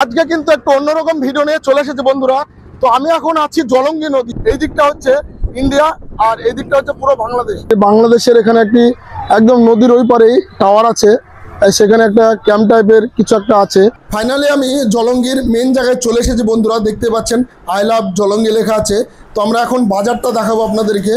আজকে কিন্তু একটা অন্যরকম ভিডিও নিয়ে চলে এসেছে বন্ধুরা। তো আমি এখন আছি জলঙ্গি নদী। এই দিকটা হচ্ছে ইন্ডিয়া আর এই দিকটা হচ্ছে পুরো বাংলাদেশ। বাংলাদেশের এখানে একটি একদম নদীর ওই পারেই টাওয়ার আছে, সেখানে একটা ক্যাম্প টাইপের কিছু একটা আছে। ফাইনালি আমি জলঙ্গির মেন জায়গায় চলে এসেছি বন্ধুরা। দেখতে পাচ্ছেন আই লাভ জলঙ্গি লেখা আছে। তো আমরা এখন বাজারটা দেখাবো আপনাদেরকে।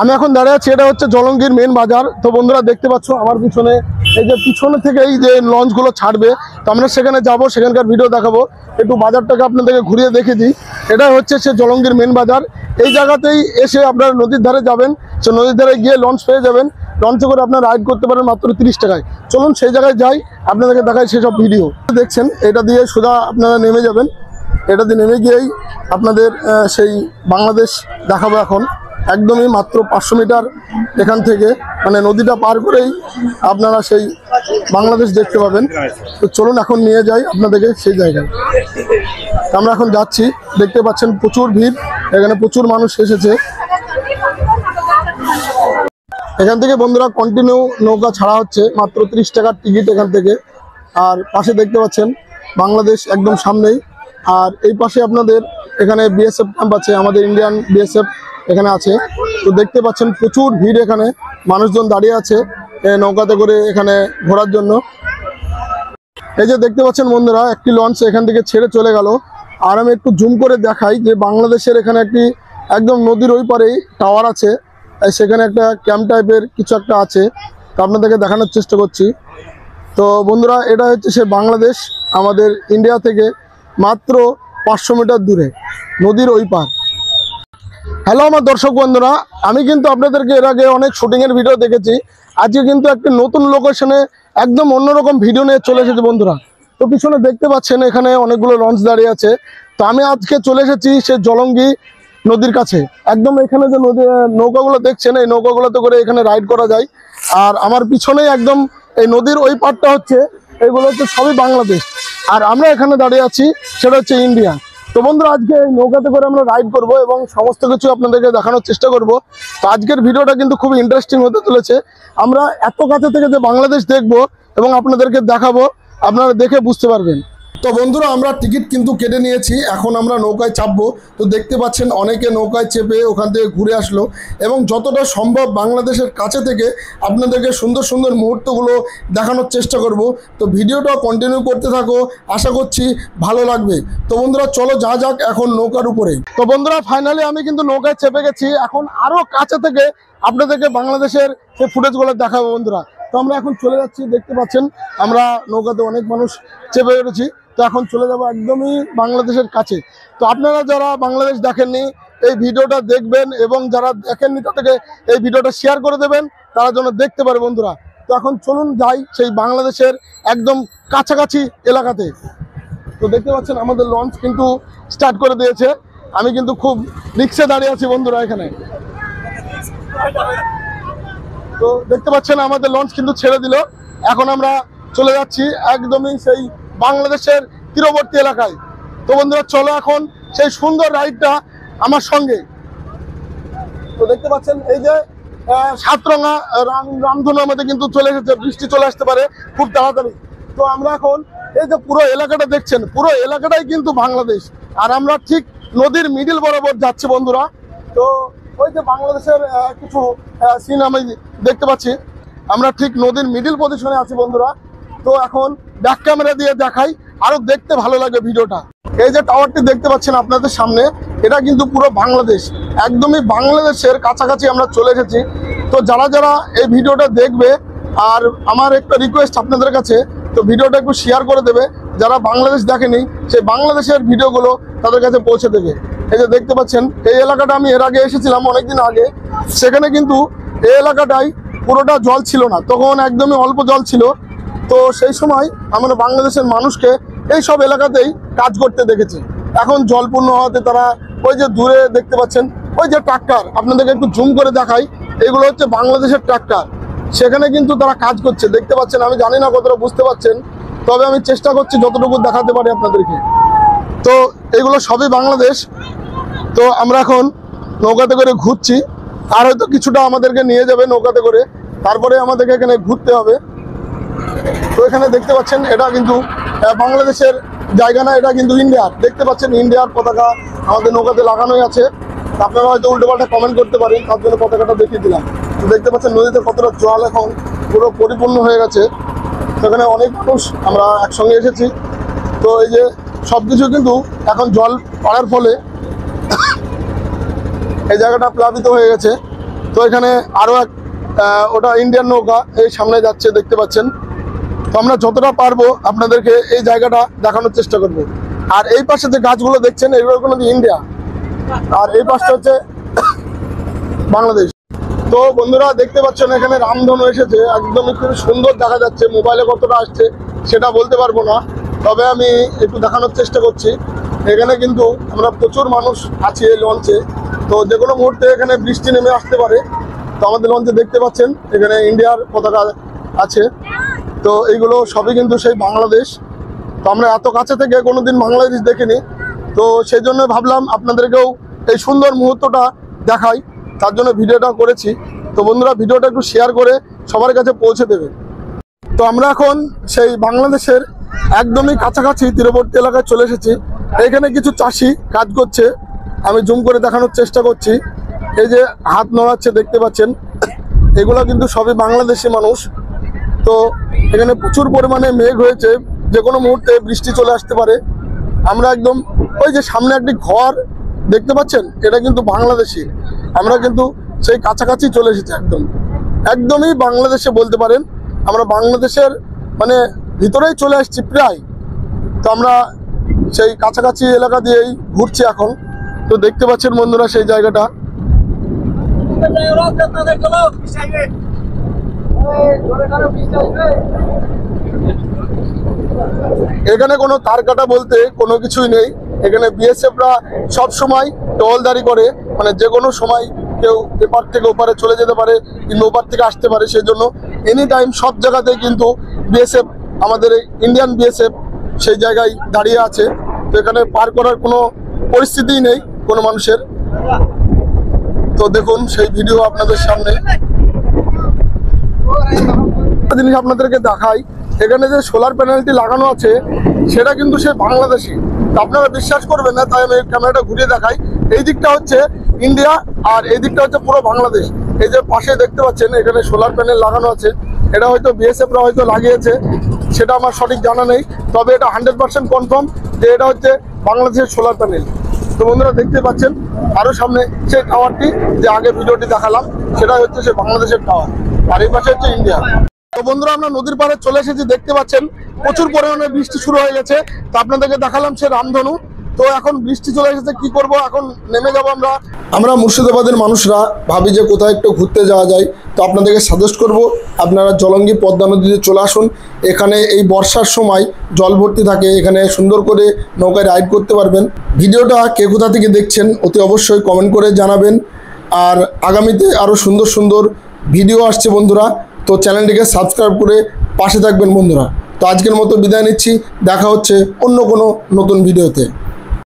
আমি এখন দাঁড়িয়ে আছি, এটা হচ্ছে জলঙ্গির মেন বাজার। তো বন্ধুরা দেখতে পাচ্ছ আমার পিছনে, এই যে পিছনে থেকে এই যে লঞ্চগুলো ছাড়বে, তো আমরা সেখানে যাব, সেখানকার ভিডিও দেখাবো। একটু বাজারটাকে আপনাদেরকে ঘুরিয়ে দেখে দিই। এটা হচ্ছে সে জলঙ্গির মেন বাজার। এই জায়গাতেই এসে আপনারা নদীর ধারে যাবেন, সে নদীর ধারে গিয়ে লঞ্চ পেয়ে যাবেন। লঞ্চে করে আপনারা রাইড করতে পারেন মাত্র 30 টাকায়। চলুন সেই জায়গায় যাই, আপনাদেরকে দেখাই সেসব ভিডিও। দেখছেন এটা দিয়ে সোজা আপনারা নেমে যাবেন। এটা দিয়ে নেমে গিয়েই আপনাদের সেই বাংলাদেশ দেখাবো। এখন একদমই মাত্র 500 মিটার এখান থেকে, মানে নদীটা পার করেই আপনারা সেই বাংলাদেশ দেখতে পাবেন। তো চলুন এখন নিয়ে যাই আপনাদেরকে সেই জায়গায়। আমরা এখন যাচ্ছি, দেখতে পাচ্ছেন প্রচুর ভিড়, এখানে প্রচুর মানুষ এসেছে। এখান থেকে বন্ধুরা কন্টিনিউ নৌকা ছাড়া হচ্ছে, মাত্র 30 টাকার টিকিট এখান থেকে। আর পাশে দেখতে পাচ্ছেন বাংলাদেশ একদম সামনেই। আর এই পাশে আপনাদের এখানে বিএসএফ ক্যাম্প আছে, আমাদের ইন্ডিয়ান বিএসএফ এখানে আছে। তো দেখতে পাচ্ছেন প্রচুর ভিড়, এখানে মানুষজন দাঁড়িয়ে আছে নৌকাতে করে এখানে ঘোরার জন্য। এই যে দেখতে পাচ্ছেন বন্ধুরা একটি লঞ্চ এখান থেকে ছেড়ে চলে গেল। আর আমি একটু জুম করে দেখাই যে বাংলাদেশের এখানে একটি একদম নদীর ওই পারেই টাওয়ার আছে, সেখানে একটা ক্যাম্প টাইপের কিছু একটা আছে। তো আপনাদেরকে দেখানোর চেষ্টা করছি। তো বন্ধুরা এটা হচ্ছে সে বাংলাদেশ, আমাদের ইন্ডিয়া থেকে মাত্র 500 মিটার দূরে নদীর ওই পার। হ্যালো আমার দর্শক বন্ধুরা, আমি কিন্তু আপনাদেরকে এর আগে অনেক শুটিংয়ের ভিডিও দেখেছি। আজকে কিন্তু একটা নতুন লোকেশনে একদম অন্যরকম ভিডিও নিয়ে চলে এসেছে বন্ধুরা। তো পিছনে দেখতে পাচ্ছেন এখানে অনেকগুলো লঞ্চ দাঁড়িয়ে আছে। তো আমি আজকে চলে এসেছি সে জলঙ্গি নদীর কাছে। একদম এখানে যে নদী নৌকাগুলো দেখছেন, এই নৌকাগুলোতে করে এখানে রাইড করা যায়। আর আমার পিছনেই একদম এই নদীর ওই পারটা হচ্ছে, এগুলো হচ্ছে সবই বাংলাদেশ। আর আমরা এখানে দাঁড়িয়ে আছি, সেটা হচ্ছে ইন্ডিয়া। তো বন্ধুরা আজকে এই নৌকাতে করে আমরা রাইড করব এবং সমস্ত কিছু আপনাদেরকে দেখানোর চেষ্টা করব। তো আজকের ভিডিওটা কিন্তু খুবই ইন্টারেস্টিং হতে চলেছে। আমরা এত কাছে থেকে যে বাংলাদেশ দেখব এবং আপনাদেরকে দেখাবো, আপনারা দেখে বুঝতে পারবেন। তো বন্ধুরা আমরা টিকিট কিন্তু কেটে নিয়েছি, এখন আমরা নৌকায় চাপবো। তো দেখতে পাচ্ছেন অনেকে নৌকায় চেপে ওখান থেকে ঘুরে আসলো এবং যতটা সম্ভব বাংলাদেশের কাছে থেকে আপনাদেরকে সুন্দর সুন্দর মুহূর্তগুলো দেখানোর চেষ্টা করব। তো ভিডিওটা কন্টিনিউ করতে থাকো, আশা করছি ভালো লাগবে। তো বন্ধুরা চলো যা যাক এখন নৌকার উপরে। তো বন্ধুরা ফাইনালি আমি কিন্তু নৌকায় চেপে গেছি। এখন আরও কাছে থেকে আপনাদেরকে বাংলাদেশের সেই ফুটেজগুলো দেখাবো বন্ধুরা। তো আমরা এখন চলে যাচ্ছি, দেখতে পাচ্ছেন আমরা নৌকাতে অনেক মানুষ চেপে বেরোছি। তো এখন চলে যাব একদমই বাংলাদেশের কাছে। তো আপনারা যারা বাংলাদেশ দেখেননি এই ভিডিওটা দেখবেন, এবং যারা দেখেননি তাদেরকে এই ভিডিওটা শেয়ার করে দেবেন, তারা যেন দেখতে পারে বন্ধুরা। তো এখন চলুন যাই সেই বাংলাদেশের একদম কাছাকাছি এলাকাতে। তো দেখতে পাচ্ছেন আমাদের লঞ্চ কিন্তু স্টার্ট করে দিয়েছে। আমি কিন্তু খুব রিক্সে দাঁড়িয়ে আছি বন্ধুরা এখানে। তো দেখতে পাচ্ছেন আমাদের লঞ্চ কিন্তু ছেড়ে দিল। এখন আমরা চলে যাচ্ছি একদমই সেই বাংলাদেশের তীরবর্তী এলাকায়। তো বন্ধুরা চলো এখন সেই সুন্দর রাইডটা আমার সঙ্গে। তো দেখতে পাচ্ছেন এই যে সাতরঙা রামধনু আমাদের কিন্তু চলে এসেছে, বৃষ্টি চলে আসতে পারে খুব তাড়াতাড়ি। তো আমরা এখন এই যে পুরো এলাকাটা দেখছেন, পুরো এলাকাটাই কিন্তু বাংলাদেশ। আর আমরা ঠিক নদীর মিডিল বরাবর যাচ্ছি বন্ধুরা। তো ওই যে বাংলাদেশের কিছু সিন আমি দেখতে পাচ্ছি, আমরা ঠিক নদীর মিডিল পজিশনে আছি বন্ধুরা। তো এখন ব্যাক ক্যামেরা দিয়ে দেখাই, আরো দেখতে ভালো লাগে ভিডিওটা। এই যে টাওয়ারটি দেখতে পাচ্ছেন আপনাদের সামনে, এটা কিন্তু পুরো বাংলাদেশ, একদমই বাংলাদেশের কাছাকাছি আমরা চলে এসেছি। তো যারা যারা এই ভিডিওটা দেখবে, আর আমার একটা রিকোয়েস্ট আপনাদের কাছে, তো ভিডিওটা একটু শেয়ার করে দেবে। যারা বাংলাদেশ দেখেনি সেই বাংলাদেশের ভিডিওগুলো তাদের কাছে পৌঁছে দেবে। এই যে দেখতে পাচ্ছেন এই এলাকাটা আমি এর আগে এসেছিলাম অনেকদিন আগে, সেখানে কিন্তু এই এলাকাটাই পুরোটা জল ছিল না, তখন একদমই অল্প জল ছিল। তো সেই সময় আমরা বাংলাদেশের মানুষকে এই সব এলাকাতেই কাজ করতে দেখেছি। এখন জলপূর্ণ হওয়াতে তারা ওই যে দূরে দেখতে পাচ্ছেন ওই যে ট্রাক্টর, আপনাদেরকে একটু জুম করে দেখাই, এগুলো হচ্ছে বাংলাদেশের ট্রাক্টর, সেখানে কিন্তু তারা কাজ করছে দেখতে পাচ্ছেন। আমি জানি না কতটা বুঝতে পারছেন, তবে আমি চেষ্টা করছি যতটুকু দেখাতে পারি আপনাদেরকে। তো এগুলো সবই বাংলাদেশ। তো আমরা এখন নৌকাতে করে ঘুরছি, আর হয়তো কিছুটা আমাদেরকে নিয়ে যাবে নৌকাতে করে, তারপরে আমাদেরকে এখানে ঘুরতে হবে। তো এখানে দেখতে পাচ্ছেন এটা কিন্তু বাংলাদেশের জায়গা না, এটা কিন্তু ইন্ডিয়ার। দেখতে পাচ্ছেন ইন্ডিয়ার পতাকা আমাদের নৌকাতে লাগানোই আছে। আপনারা হয়তো উল্টোপাল্টা কমেন্ট করতে পারেন, তার জন্য পতাকাটা দেখিয়ে দিলাম। তো দেখতে পাচ্ছেন নদীতে কতটা জল এখন পুরো পরিপূর্ণ হয়ে গেছে। সেখানে অনেক মানুষ আমরা একসঙ্গে এসেছি। তো এই যে সব কিছু কিন্তু এখন জল বাড়ার ফলে এই জায়গাটা প্লাবিত হয়ে গেছে। তো এখানে আরও এক ওটা ইন্ডিয়ান নৌকা এই সামনে যাচ্ছে, দেখতে পাচ্ছেন। তো আমরা যতটা পারবো আপনাদেরকে এই জায়গাটা দেখানোর চেষ্টা করব। আর এই পাশে যে গাছগুলো দেখছেন এগুলো কিন্তু ইন্ডিয়া, আর এই পাশটা হচ্ছে বাংলাদেশ। তো বন্ধুরা দেখতে পাচ্ছেন এখানে রামধনু এসেছে, একদমই খুব সুন্দর দেখা যাচ্ছে। মোবাইলে কতটা আসছে সেটা বলতে পারবো না, তবে আমি একটু দেখানোর চেষ্টা করছি। এখানে কিন্তু আমরা প্রচুর মানুষ আছি এই লঞ্চে। তো যে কোনো মুহূর্তে এখানে বৃষ্টি নেমে আসতে পারে। তো আমাদের লঞ্চে দেখতে পাচ্ছেন এখানে ইন্ডিয়ার পতাকা আছে। তো এইগুলো সবই কিন্তু সেই বাংলাদেশ। তো আমরা এত কাছে থেকে কোনোদিন বাংলাদেশ দেখিনি, তো সেই জন্য ভাবলাম আপনাদেরকেও এই সুন্দর মুহূর্তটা দেখাই, তার জন্য ভিডিওটা করেছি। তো বন্ধুরা ভিডিওটা একটু শেয়ার করে সবার কাছে পৌঁছে দেবে। তো আমরা এখন সেই বাংলাদেশের একদমই কাছাকাছি তীরবর্তী এলাকায় চলে এসেছি। এখানে কিছু চাষি কাজ করছে, আমি জুম করে দেখানোর চেষ্টা করছি। এই যে হাত নড়াচ্ছে দেখতে পাচ্ছেন, এগুলো কিন্তু সবই বাংলাদেশি মানুষ। তো এখানে প্রচুর পরিমাণে মেঘ হয়েছে, যে কোনো মুহূর্তে বৃষ্টি চলে আসতে পারে। আমরা একদম ওই যে সামনে একটি ঘর দেখতে পাচ্ছেন, এটা কিন্তু বাংলাদেশি। আমরা কিন্তু সেই কাছাকাছি চলে এসেছি, একদমই বাংলাদেশে বলতে পারেন। আমরা বাংলাদেশের মানে ভিতরেই চলে আসছি প্রায়। তো আমরা সেই কাছাকাছি এলাকা দিয়েই ঘুরছি এখন। তো দেখতে পাচ্ছেন বন্ধুরা সেই জায়গাটা। এখানে কোনো তার কাটা বলতে কোনো কিছুই নেই। এখানে বিএসএফরা সব সময় টহলদারি করে, মানে যে কোনো সময় কেউ এপার থেকে ওপারে চলে যেতে পারে কিংবা ওপার থেকে আসতে পারে। সেই জন্য এনি টাইম সব জায়গাতেই কিন্তু বিএসএফ, আমাদের ইন্ডিয়ান বিএসএফ সেই জায়গায় দাঁড়িয়ে আছে। তো এখানে পার করার কোনো পরিস্থিতিই নেই কোনো মানুষের। তো দেখুন সেই ভিডিও আপনাদের সামনে। জিনিস আপনাদেরকে দেখাই, এখানে যে সোলার প্যানেলটি লাগানো আছে সেটা কিন্তু সে বাংলাদেশি। তো আপনারা বিশ্বাস করবেন না, তাই আমি ক্যামেরাটা ঘুরিয়ে দেখাই। এই দিকটা হচ্ছে ইন্ডিয়া আর এই দিকটা হচ্ছে পুরো বাংলাদেশ। এই যে পাশে দেখতে পাচ্ছেন এখানে সোলার প্যানেল লাগানো আছে, এটা হয়তো বিএসএফরা হয়তো লাগিয়েছে, সেটা আমার সঠিক জানা নেই। তবে এটা 100% কনফার্ম যে এটা হচ্ছে বাংলাদেশের সোলার প্যানেল। তো বন্ধুরা দেখতে পাচ্ছেন আরও সামনে সেই টাওয়ারটি যে আগে ভিডিওটি দেখালাম, সেটা হচ্ছে সে বাংলাদেশের টাওয়ার, আর এই পাশে হচ্ছে ইন্ডিয়া। তো বন্ধুরা আমরা নদীর পাড়ে চলে এসেছি, দেখতে পাচ্ছেন প্রচুর পরিমাণে বৃষ্টি শুরু হয়ে গেছে। তো আপনাদেরকে দেখালাম সে রামধনু। তো এখন বৃষ্টি চলে এসেছে, কি করব, এখন নেমে যাবো আমরা মুর্শিদাবাদের মানুষরা ভাবি যে কোথায় একটু ঘুরতে যাওয়া যায়। তো আপনাদেরকে সাজেস্ট করব আপনারা জলঙ্গি পদ্মা নদীতে চলে আসুন। এখানে এই বর্ষার সময় জল ভর্তি থাকে, এখানে সুন্দর করে নৌকায় রাইড করতে পারবেন। ভিডিওটা কে কোথা থেকে দেখছেন অতি অবশ্যই কমেন্ট করে জানাবেন। আর আগামীতে আরও সুন্দর সুন্দর ভিডিও আসছে বন্ধুরা, তো চ্যানেলটিকে সাবস্ক্রাইব করে পাশে থাকবেন বন্ধুরা। তো আজকের মতো বিদায় নিচ্ছি, দেখা হচ্ছে অন্য কোনো নতুন ভিডিওতে।